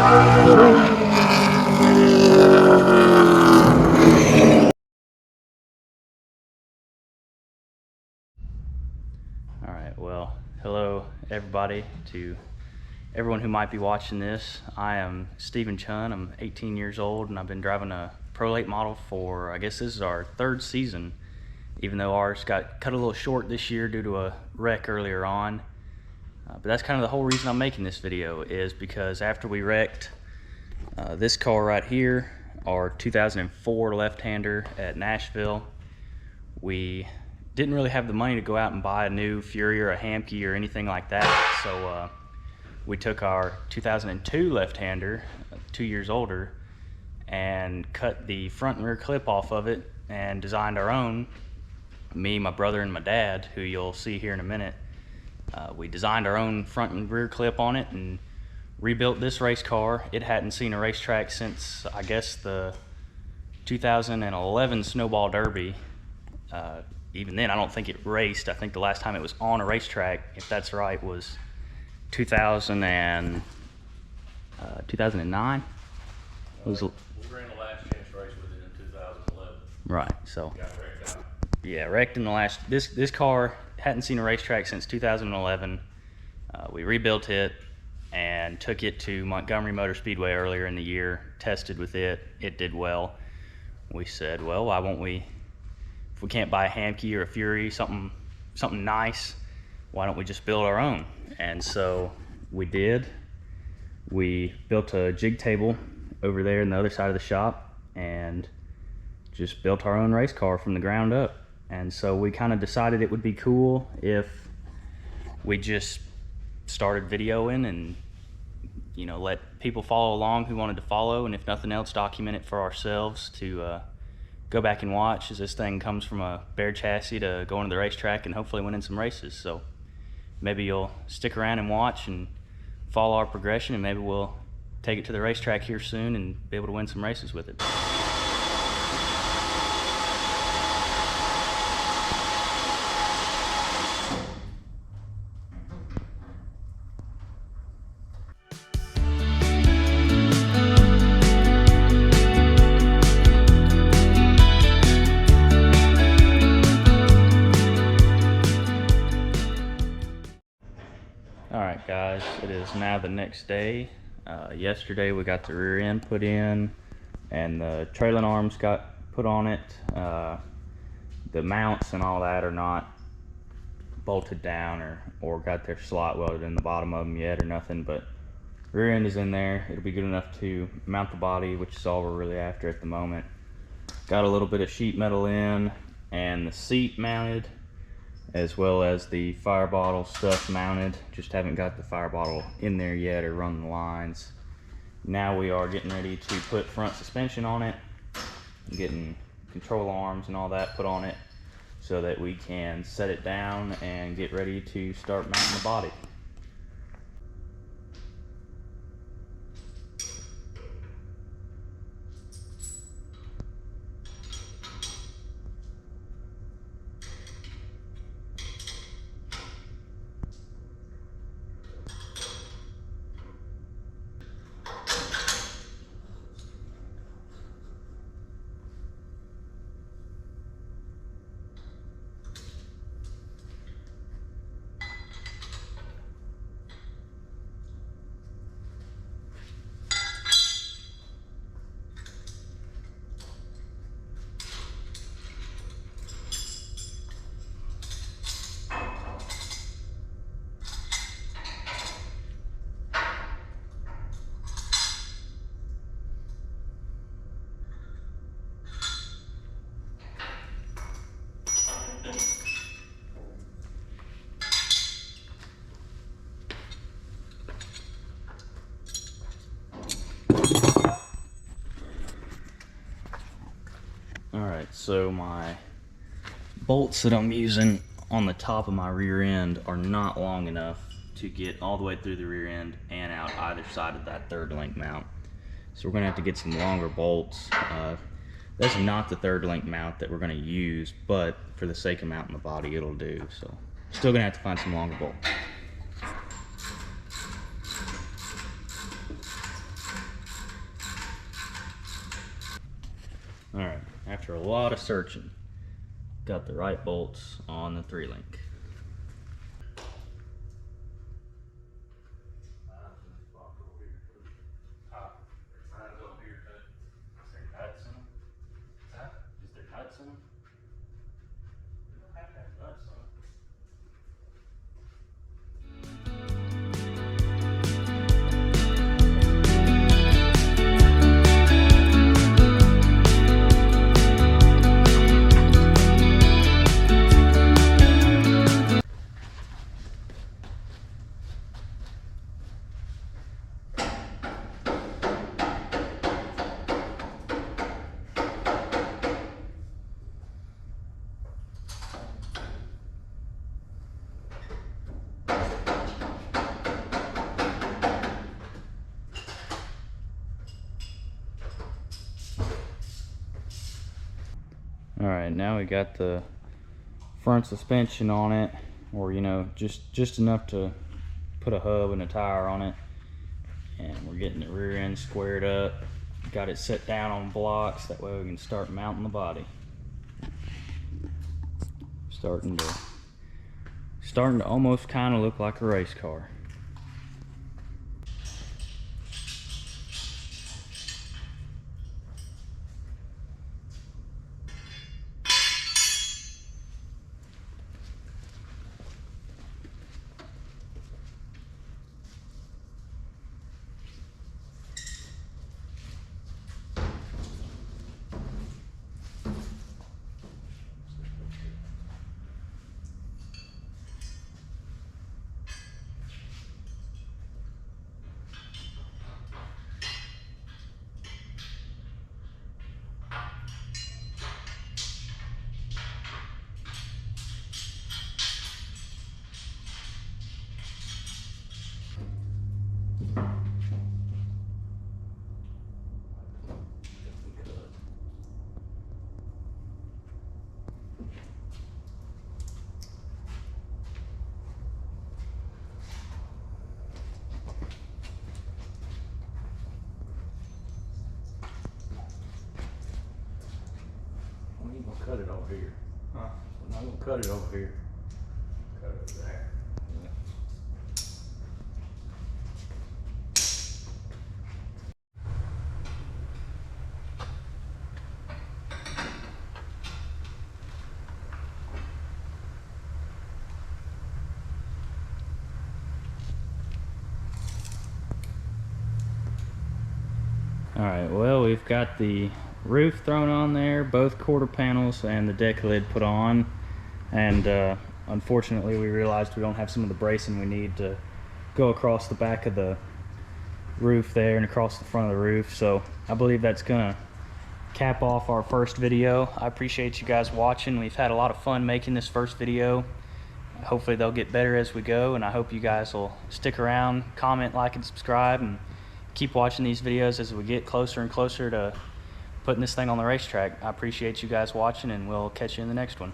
All right, well, hello everybody, to everyone who might be watching this. I am Stephen Chun. I'm 18 years old and I've been driving a Pro Late model for, I guess this is our third season, even though ours got cut a little short this year due to a wreck earlier on. But that's kind of the whole reason I'm making this video, is because after we wrecked this car right here, our 2004 left-hander at Nashville, we didn't really have the money to go out and buy a new Fury or a Hamke or anything like that. So we took our 2002 left-hander, 2 years older, and cut the front and rear clip off of it and designed our own. Me, my brother, and my dad, who you'll see here in a minute, we designed our own front and rear clip on it and rebuilt this race car. It hadn't seen a racetrack since, I guess, the 2011 Snowball Derby. Even then, I don't think it raced. I think the last time it was on a racetrack, if that's right, was 2009. We ran the last chance race with it in 2011. Right, so Got wrecked out. yeah, wrecked in the last, this car hadn't seen a racetrack since 2011. We rebuilt it and took it to Montgomery Motor Speedway earlier in the year, tested with it. It did well. We said, well, why won't we, if we can't buy a Hamke or a Fury, something nice, why don't we just build our own? And so we did. We built a jig table over there in the other side of the shop and just built our own race car from the ground up. And so we kind of decided it would be cool if we just started videoing and, you know, let people follow along who wanted to follow, and if nothing else, document it for ourselves to go back and watch as this thing comes from a bare chassis to going to the racetrack and hopefully winning some races. So maybe you'll stick around and watch and follow our progression, and maybe we'll take it to the racetrack here soon and be able to win some races with it. Alright guys, it is now the next day. Yesterday we got the rear end put in and the trailing arms got put on it. The mounts and all that are not bolted down or got their slot welded in the bottom of them yet or nothing, but rear end is in there. It'll be good enough to mount the body, which is all we're really after at the moment. Got a little bit of sheet metal in and the seat mounted, as well as the fire bottle stuff mounted. Just haven't got the fire bottle in there yet or run the lines. Now we are getting ready to put front suspension on it, getting control arms and all that put on it so that we can set it down and get ready to start mounting the body. Alright, so my bolts that I'm using on the top of my rear end are not long enough to get all the way through the rear end and out either side of that third link mount. So we're going to have to get some longer bolts. That's not the third link mount that we're going to use, but for the sake of mounting the body, it'll do. So still going to have to find some longer bolts. after a lot of searching, got the right bolts on the 3-link. All right, now we got the front suspension on it, or you know, just enough to put a hub and a tire on it, and we're getting the rear end squared up. Got it set down on blocks, that way we can start mounting the body. Starting to almost kind of look like a race car. We ain't gonna cut it over here. Huh? We're not gonna cut it over here. Cut it there. All right, well, we've got the roof thrown on there, both quarter panels and the deck lid put on, and unfortunately we realized we don't have some of the bracing we need to go across the back of the roof there and across the front of the roof. So I believe that's gonna cap off our first video. I appreciate you guys watching. We've had a lot of fun making this first video. Hopefully they'll get better as we go, and I hope you guys will stick around, comment, like, and subscribe, and keep watching these videos as we get closer and closer to putting this thing on the racetrack. I appreciate you guys watching, and we'll catch you in the next one.